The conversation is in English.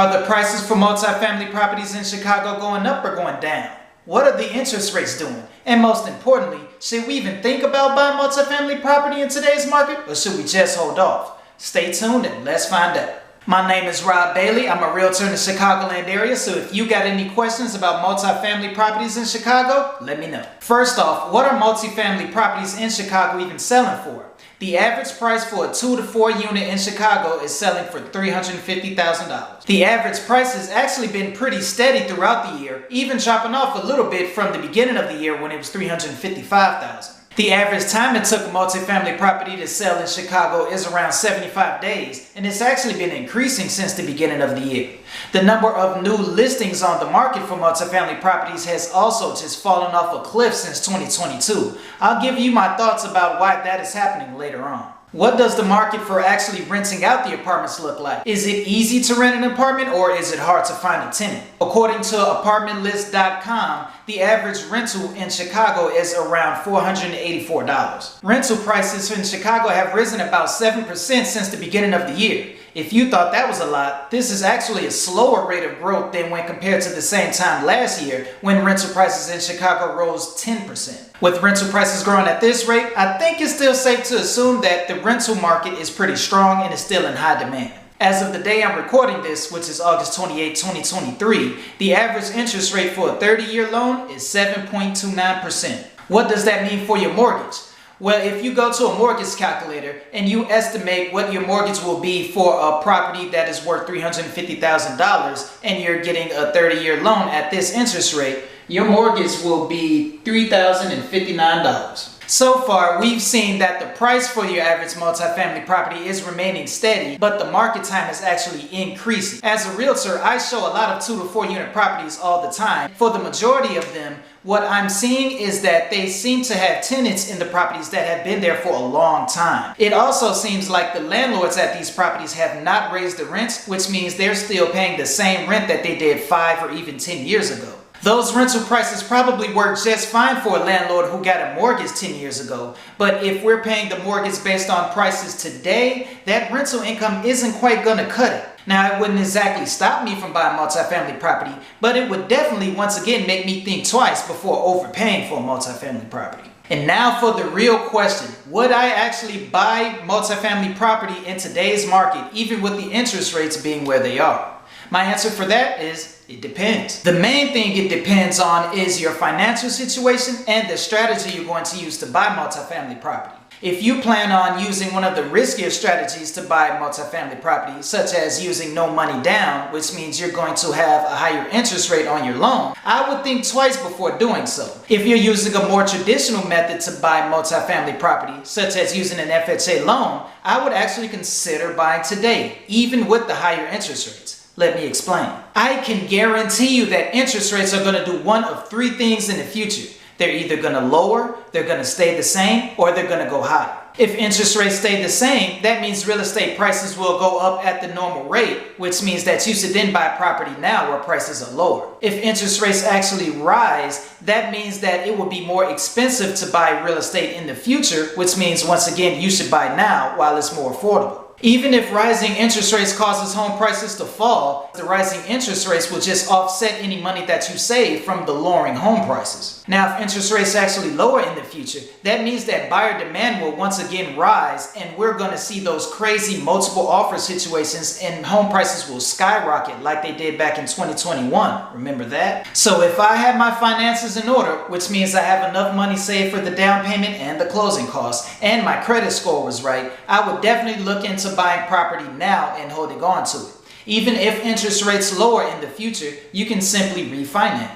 Are the prices for multifamily properties in Chicago going up or going down? What are the interest rates doing? And most importantly, should we even think about buying multifamily property in today's market, or should we just hold off? Stay tuned and let's find out. My name is Rob Bailey. I'm a realtor in the Chicagoland area, so if you got any questions about multifamily properties in Chicago, let me know. First off, what are multifamily properties in Chicago even selling for? The average price for a 2 to 4 unit in Chicago is selling for $350,000. The average price has actually been pretty steady throughout the year, even dropping off a little bit from the beginning of the year when it was $355,000. The average time it took a multifamily property to sell in Chicago is around 75 days, and it's actually been increasing since the beginning of the year. The number of new listings on the market for multifamily properties has also just fallen off a cliff since 2022. I'll give you my thoughts about why that is happening later on. What does the market for actually renting out the apartments look like? Is it easy to rent an apartment, or is it hard to find a tenant? According to apartmentlist.com, the average rental in Chicago is around $484. Rental prices in Chicago have risen about 7% since the beginning of the year. If you thought that was a lot, this is actually a slower rate of growth than when compared to the same time last year when rental prices in Chicago rose 10%. With rental prices growing at this rate, I think it's still safe to assume that the rental market is pretty strong and is still in high demand. As of the day I'm recording this, which is August 28, 2023, the average interest rate for a 30-year loan is 7.29%. What does that mean for your mortgage? Well, if you go to a mortgage calculator and you estimate what your mortgage will be for a property that is worth $350,000 and you're getting a 30-year loan at this interest rate, your mortgage will be $3,059. So far, we've seen that the price for your average multifamily property is remaining steady, but the market time is actually increasing. As a realtor, I show a lot of 2 to 4 unit properties all the time. For the majority of them, what I'm seeing is that they seem to have tenants in the properties that have been there for a long time. It also seems like the landlords at these properties have not raised the rents, which means they're still paying the same rent that they did 5 or even 10 years ago. Those rental prices probably work just fine for a landlord who got a mortgage 10 years ago. But if we're paying the mortgage based on prices today, that rental income isn't quite going to cut it. Now, it wouldn't exactly stop me from buying multifamily property, but it would definitely once again make me think twice before overpaying for a multifamily property. And now for the real question, would I actually buy multifamily property in today's market, even with the interest rates being where they are? My answer for that is, it depends. The main thing it depends on is your financial situation and the strategy you're going to use to buy multifamily property. If you plan on using one of the riskier strategies to buy multifamily property, such as using no money down, which means you're going to have a higher interest rate on your loan, I would think twice before doing so. If you're using a more traditional method to buy multifamily property, such as using an FHA loan, I would actually consider buying today, even with the higher interest rates. Let me explain. I can guarantee you that interest rates are going to do one of 3 things in the future. They're either going to lower, they're going to stay the same, or they're going to go higher. If interest rates stay the same, that means real estate prices will go up at the normal rate, which means that you should then buy property now where prices are lower. If interest rates actually rise, that means that it will be more expensive to buy real estate in the future, which means once again you should buy now while it's more affordable. Even if rising interest rates causes home prices to fall, the rising interest rates will just offset any money that you save from the lowering home prices. Now, if interest rates actually lower in the future, that means that buyer demand will once again rise, and we're going to see those crazy multiple offer situations, and home prices will skyrocket like they did back in 2021. Remember that? So if I have my finances in order, which means I have enough money saved for the down payment and the closing costs, and my credit score was right, I would definitely look into buying property now and holding on to it. Even if interest rates lower in the future, you can simply refinance.